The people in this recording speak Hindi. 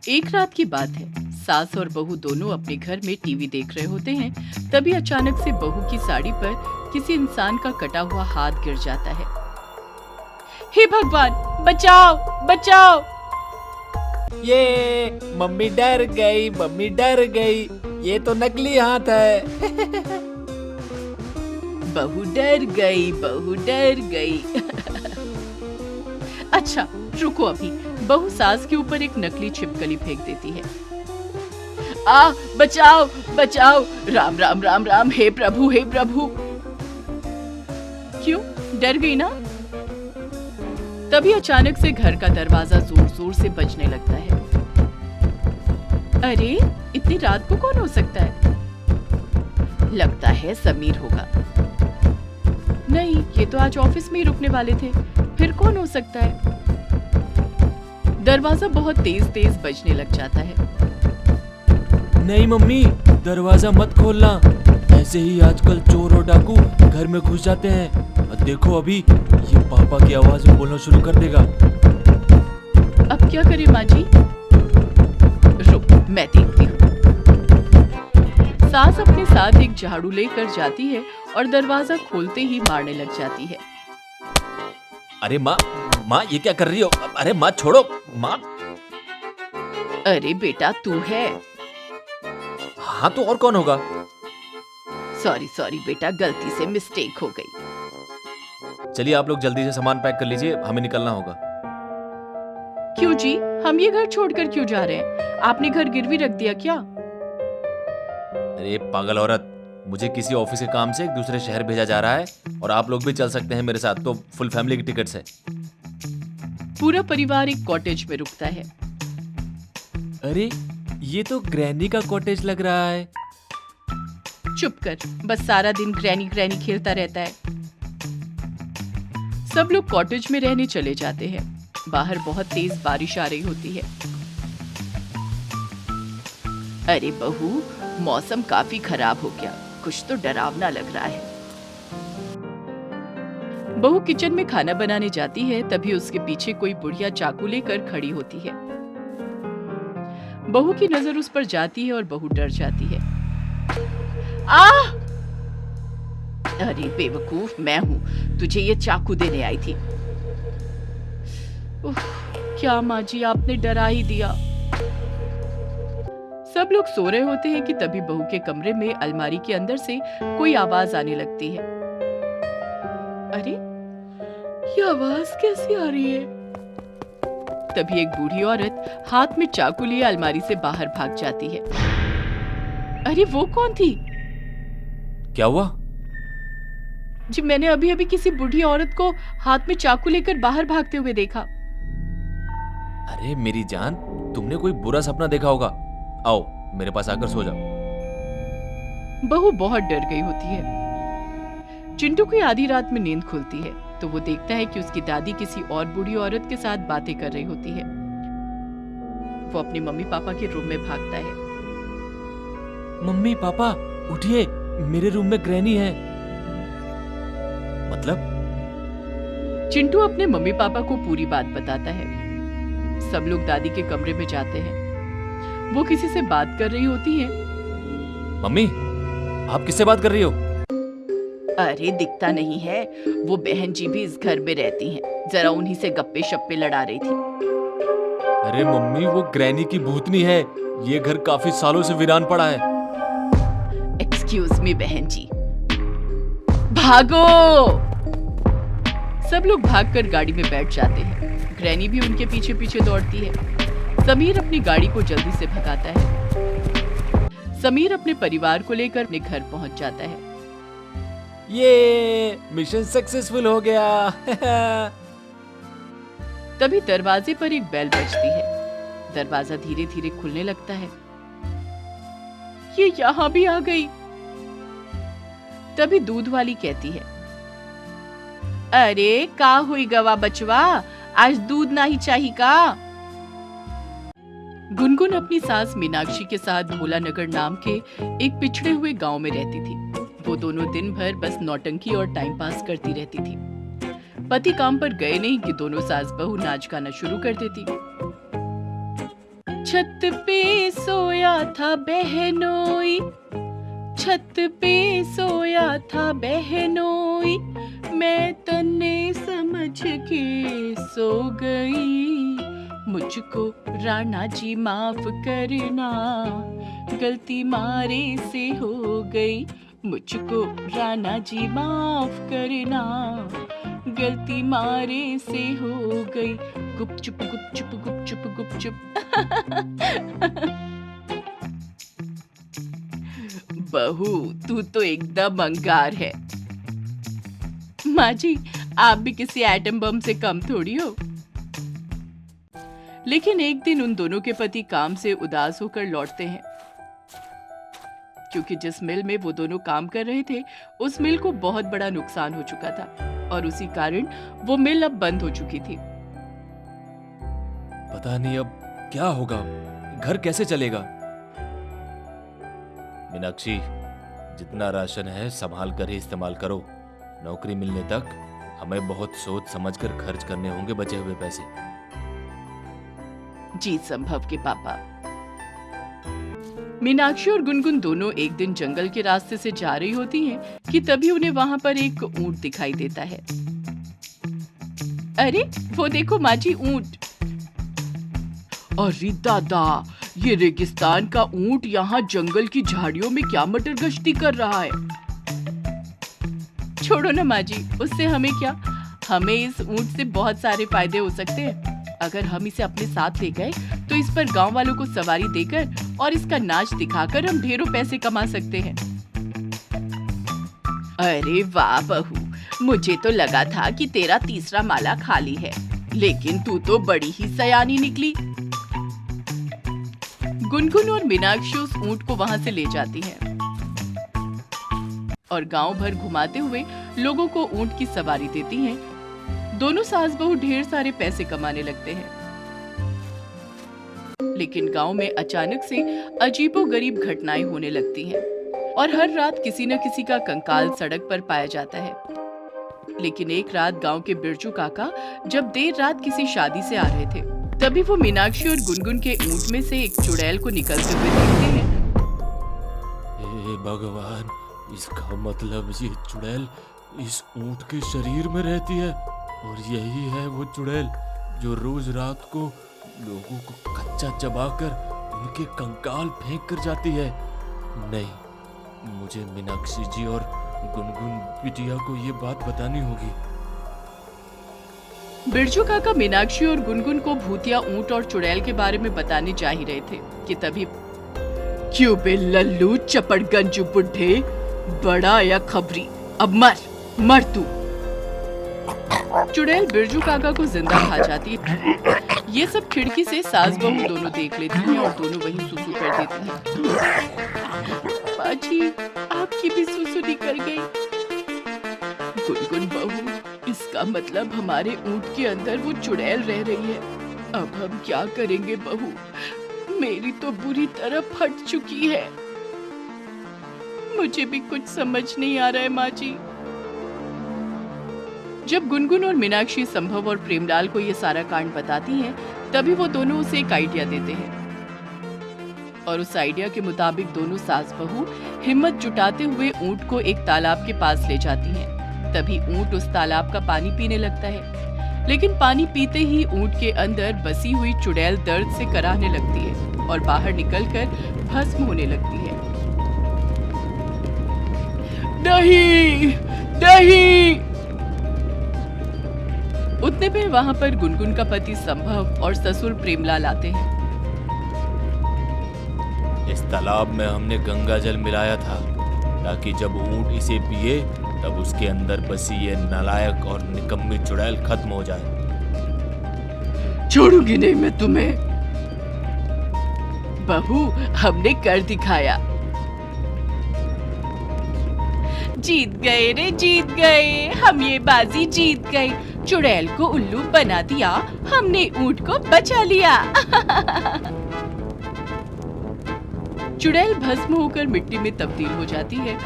एक रात की बात है। सास और बहू दोनों अपने घर में टीवी देख रहे होते हैं। तभी अचानक से बहू की साड़ी पर किसी इंसान का कटा हुआ हाथ गिर जाता है। हे भगवान, बचाओ बचाओ! ये मम्मी डर गई, मम्मी डर गई। ये तो नकली हाथ है। बहू डर गई, बहू डर गई। अच्छा रुको, अभी बहू सास के ऊपर एक नकली छिपकली फेंक देती है। बचाओ बचाओ! राम राम राम राम! हे प्रभु, हे प्रभु! क्यों डर गई ना? तभी अचानक से घर का दरवाजा जोर जोर से बजने लगता है। अरे इतनी रात को कौन हो सकता है? लगता है समीर होगा। नहीं, ये तो आज ऑफिस में ही रुकने वाले थे। फिर कौन हो सकता है? दरवाजा बहुत तेज तेज बजने लग जाता है। नहीं मम्मी, दरवाजा मत खोलना। ऐसे ही आजकल चोर और डाकू घर में घुस जाते हैं। और देखो अभी ये पापा की आवाज में बोलना शुरू कर देगा। अब क्या करें माँ जी? रुक, मैं देखती हूँ। सास अपने साथ एक झाड़ू लेकर जाती है और दरवाजा खोलते ही मारने लग जाती है। अरे माँ, माँ ये क्या कर रही हो? अरे माँ छोड़ो, माँ। अरे बेटा तू है? हाँ तो और कौन होगा? सॉरी सॉरी बेटा, गलती से मिस्टेक हो गई। चलिए आप लोग जल्दी से सामान पैक कर लीजिए, हमें निकलना होगा। क्यों जी, हम ये घर छोड़कर क्यों जा रहे हैं? आपने घर गिरवी रख दिया क्या? अरे पागल औरत, मुझे किसी ऑफिस के काम से एक दूसरे शहर भेजा जा रहा है और आप लोग भी चल सकते हैं मेरे साथ, तो फुल फैमिली की टिकट्स है। पूरा परिवार एक कॉटेज में रुकता है। अरे ये तो ग्रैनी का कॉटेज लग रहा है। चुप कर, बस सारा दिन ग्रैनी ग्रैनी खेलता रहता है। सब लोग कॉटेज में रहने चले जाते हैं। बाहर बहुत तेज बारिश आ रही होती है। अरे बहू, मौसम काफी खराब हो गया, कुछ तो डरावना लग रहा है। बहू किचन में खाना बनाने जाती है, तभी उसके पीछे कोई बुढ़िया चाकू लेकर खड़ी होती है। बहू की नजर उस पर जाती है और बहू डर जाती है। अरे बेवकूफ, मैं हूँ, तुझे ये चाकू देने आई थी। क्या माँ जी, आपने डरा ही दिया। सब लोग सो रहे होते हैं कि तभी बहू के कमरे में अलमारी के अंदर से कोई आवाज आने लगती है। अरे ये आवाज कैसी आ रही है? तभी एक बूढ़ी औरत हाथ में चाकू लिए अलमारी से बाहर भाग जाती है। अरे वो कौन थी? क्या हुआ? जी मैंने अभी अभी किसी बूढ़ी औरत को हाथ में चाकू लेकर बाहर भागते हुए देखा। अरे मेरी जान, तुमने कोई बुरा सपना देखा होगा। आओ मेरे पास आकर सो जाओ। बहू बहुत डर गई होती है। चिंटू की आधी रात में नींद खुलती है तो वो देखता है कि उसकी दादी किसी और बूढ़ी औरत के साथ बातें कर रही होती है। वो अपने मम्मी पापा के रूम में भागता है। मम्मी पापा उठिए, मेरे रूम में ग्रैनी है। मतलब? चिंटू अपने मम्मी पापा को पूरी बात बताता है। सब लोग दादी के कमरे में जाते हैं। वो किसी से बात कर रही होती है। मम्मी, आप किससे बात कर रही हो? अरे दिखता नहीं है, वो बहन जी भी इस घर में रहती हैं। जरा उन्हीं से गप्पे शप्पे लड़ा रही थी। अरे मम्मी, वो ग्रैनी की भूतनी है। ये घर काफी सालों से वीरान पड़ा है। एक्सक्यूज मी बहन जी, भागो! सब लोग भागकर गाड़ी में बैठ जाते हैं। ग्रैनी भी उनके पीछे पीछे दौड़ती है। समीर अपनी गाड़ी को जल्दी से भगाता है। समीर अपने परिवार को लेकर अपने घर पहुंच जाता है। ये मिशन सक्सेसफुल हो गया। तभी दरवाजे पर एक बेल बजती है। दरवाजा धीरे धीरे खुलने लगता है। ये यहाँ भी आ गई। तभी दूध वाली कहती है, अरे का हुई गवा बचवा, आज दूध नहीं चाहिए का? गुनगुन अपनी सास मीनाक्षी के साथ भोलानगर नाम के एक पिछड़े हुए गांव में रहती थी। वो दोनों दिन भर बस नौटंकी और टाइम पास करती रहती थी। पति काम पर गए नहीं कि दोनों सास बहू नाच गाना शुरू कर देती। छत पे सोया था बहनोई, छत पे सोया था बहनोई, मैं तन्ने समझ के सो गई। मुझको राणा जी माफ करना, गलती मारे से हो गई। मुझको राणा जी माफ करना, गलती मारे से हो गई। गुपचुप गुपचुप गुपचुप गुपचुप। बहू, तू तो एकदम अंगार है। माँ जी, आप भी किसी एटम बम से कम थोड़ी हो। लेकिन एक दिन उन दोनों के पति काम से उदास होकर लौटते हैं, क्योंकि जिस मिल में वो दोनों काम कर रहे थे उस मिल को बहुत बड़ा नुकसान हो चुका था और उसी कारण वो मिल अब बंद हो चुकी थी। पता नहीं अब क्या होगा, घर कैसे चलेगा। मीनाक्षी, जितना राशन है संभाल कर ही इस्तेमाल करो। नौकरी मिलने तक हमें बहुत सोच समझकर खर्च करने होंगे बचे हुए पैसे। जी संभव के पापा। मीनाक्षी और गुनगुन दोनों एक दिन जंगल के रास्ते से जा रही होती हैं कि तभी उन्हें वहां पर एक ऊंट दिखाई देता है। अरे वो देखो माँ जी, ऊंट। अरे दादा, ये रेगिस्तान का ऊंट यहाँ जंगल की झाड़ियों में क्या मटर गश्ती कर रहा है। छोड़ो ना माँ जी, उससे हमें क्या। हमें इस ऊंट से बहुत सारे फायदे हो सकते हैं। अगर हम इसे अपने साथ ले गए तो इस पर गांव वालों को सवारी देकर और इसका नाच दिखाकर हम ढेरों पैसे कमा सकते हैं। अरे वाह बहू, मुझे तो लगा था कि तेरा तीसरा माला खाली है, लेकिन तू तो बड़ी ही सयानी निकली। गुनगुन और मीनाक्षी उस ऊंट को वहां से ले जाती हैं और गांव भर घुमाते हुए लोगों को ऊंट की सवारी देती हैं। दोनों सास बहू ढेर सारे पैसे कमाने लगते हैं। लेकिन गांव में अचानक से अजीबोगरीब घटनाएं होने लगती हैं और हर रात किसी न किसी का कंकाल सड़क पर पाया जाता है। लेकिन एक रात गांव के बिरजू काका जब देर रात किसी शादी से आ रहे थे, तभी वो मीनाक्षी और गुनगुन के ऊंट में से एक चुड़ैल को निकलते हुए देखते हैं। हे भगवान, इसका मतलब ये चुड़ैल इस ऊंट के शरीर में रहती है और यही है वो चुड़ैल जो रोज रात को लोगों को कच्चा चबाकर उनके कंकाल फेंक कर जाती है। नहीं, मुझे मीनाक्षी जी और गुनगुन बिटिया को ये बात बतानी होगी। बिरजू काका मीनाक्षी और गुनगुन को भूतिया ऊंट और चुड़ैल के बारे में बताने जा ही रहे थे कि तभी क्यों बे लल्लू चपड़गंज बुढ़े, बड़ा या खबरी, अब मर मर तू। चुड़ैल बिरजू काका को जिंदा खा जाती है। ये सब खिड़की से सास बहू दोनों देख लेती हैं और दोनों वहीं सुसु कर देती हैं। बाजी, आपकी भी सुसु निकल गई। गुनगुन बहू, इसका मतलब हमारे ऊंट के अंदर वो चुड़ैल रह रही है। अब हम क्या करेंगे बहू? मेरी तो बुरी तरह फट चुकी है। मुझे भी कुछ समझ नहीं आ रहा है माँ जी। जब गुनगुन और मीनाक्षी संभव और प्रेमलाल को ये सारा कांड बताती हैं, तभी वो दोनों उसे एक आइडिया देते हैं और उस आइडिया के मुताबिक दोनों सास बहू हिम्मत जुटाते हुए ऊंट को एक तालाब के पास ले जाती हैं। तभी ऊंट उस तालाब का पानी पीने लगता है, लेकिन पानी पीते ही ऊंट के अंदर बसी हुई चुड़ैल दर्द से कराहने लगती है और बाहर निकलकर भस्म होने लगती है। नहीं नहीं। उतने में वहां पर गुनगुन का पति संभव और ससुर प्रेमलाल आते हैं। इस तालाब में हमने गंगा जल मिलाया था ताकि जब ऊंट इसे पिए तब उसके अंदर बसी ये नालायक और निकम्मी चुड़ैल खत्म हो जाए। छोड़ूंगी नहीं मैं तुम्हें। बहू, हमने कर दिखाया। जीत गए रे, जीत गए, हम ये बाजी जीत गए। चुड़ैल को उल्लू बना दिया, हमने ऊंट को बचा लिया। चुड़ैल भस्म होकर मिट्टी में तब्दील हो जाती है